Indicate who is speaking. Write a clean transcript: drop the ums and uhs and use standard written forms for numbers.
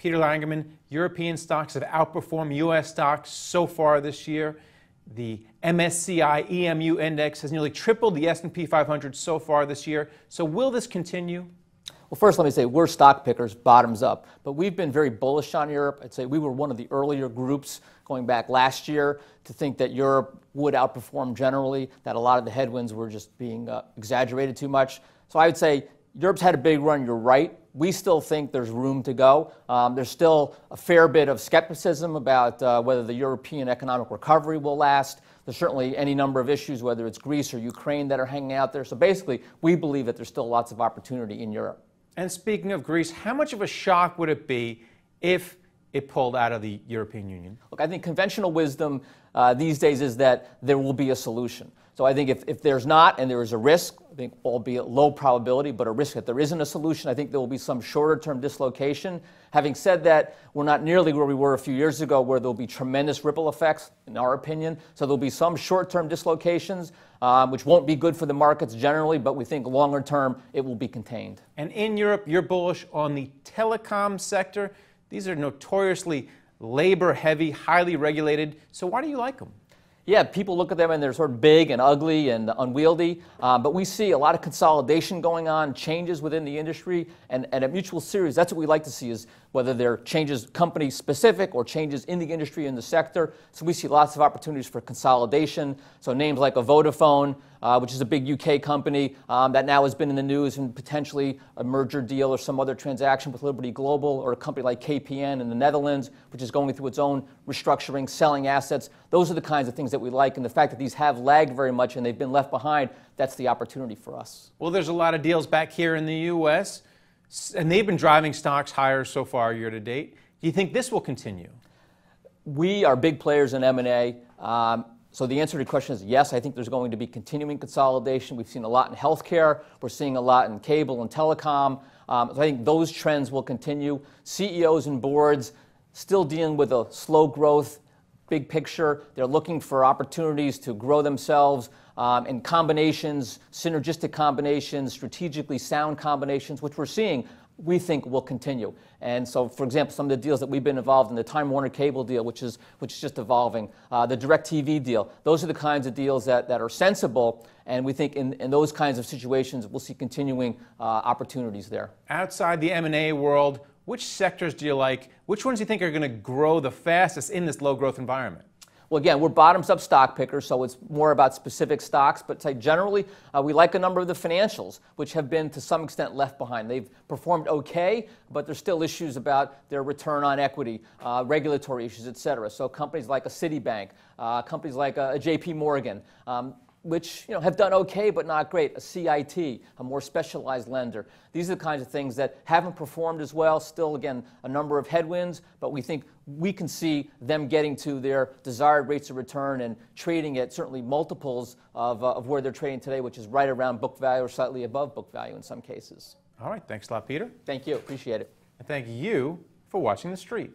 Speaker 1: Peter Langerman, European stocks have outperformed U.S. stocks so far this year. The MSCI EMU index has nearly tripled the S&P 500 so far this year. So will this continue?
Speaker 2: Well, first let me say we're stock pickers, bottoms up, but we've been very bullish on Europe. I'd say we were one of the earlier groups going back last year to think that Europe would outperform generally, that a lot of the headwinds were just being exaggerated too much. So I would say Europe's had a big run, you're right. We still think there's room to go. There's still a fair bit of skepticism about whether the European economic recovery will last. There's certainly any number of issues, whether it's Greece or Ukraine, that are hanging out there. So basically, we believe that there's still lots of opportunity in Europe.
Speaker 1: And speaking of Greece, how much of a shock would it be if it pulled out of the European Union?
Speaker 2: Look, I think conventional wisdom these days is that there will be a solution. So I think if there's not and there is a risk, I think albeit low probability, but a risk that there isn't a solution, I think there will be some shorter-term dislocation. Having said that, we're not nearly where we were a few years ago where there will be tremendous ripple effects, in our opinion. So there will be some short-term dislocations, which won't be good for the markets generally, but we think longer-term it will be contained.
Speaker 1: And in Europe, you're bullish on the telecom sector. These are notoriously labor-heavy, highly regulated. So why do you like them?
Speaker 2: Yeah, people look at them and they're sort of big and ugly and unwieldy, but we see a lot of consolidation going on, changes within the industry, and at Mutual Series, that's what we like to see, is whether they're changes company-specific or changes in the industry, in the sector. So we see lots of opportunities for consolidation. So names like a Vodafone, which is a big UK company that now has been in the news, and potentially a merger deal or some other transaction with Liberty Global, or a company like KPN in the Netherlands, which is going through its own restructuring, selling assets. Those are the kinds of things that we like, and the fact that these have lagged very much and they've been left behind, that's the opportunity for us.
Speaker 1: Well, there's a lot of deals back here in the U.S., and they've been driving stocks higher so far year to date. Do you think this will continue?
Speaker 2: We are big players in M&A. So the answer to your question is yes, I think there's going to be continuing consolidation. We've seen a lot in healthcare. We're seeing a lot in cable and telecom. So I think those trends will continue. CEOs and boards still dealing with a slow growth, big picture. They're looking for opportunities to grow themselves in combinations, synergistic combinations, strategically sound combinations, which we're seeing, we think will continue. And so, for example, some of the deals that we've been involved in, the Time Warner Cable deal, which is just evolving, the DirecTV deal, those are the kinds of deals that are sensible, and we think in those kinds of situations we'll see continuing opportunities there.
Speaker 1: Outside the M&A world, which sectors do you like? Which ones do you think are going to grow the fastest in this low growth environment?
Speaker 2: Well, again, we're bottoms-up stock pickers, so it's more about specific stocks. But generally, we like a number of the financials, which have been to some extent left behind. They've performed okay, but there's still issues about their return on equity, regulatory issues, et cetera. So companies like a Citibank, companies like a JP Morgan, which have done okay but not great, a CIT, a more specialized lender. These are the kinds of things that haven't performed as well. Still, again, a number of headwinds, but we think we can see them getting to their desired rates of return and trading at certainly multiples of where they're trading today, which is right around book value or slightly above book value in some cases.
Speaker 1: All right, thanks a lot, Peter.
Speaker 2: Thank you, appreciate it.
Speaker 1: And thank you for watching The Street.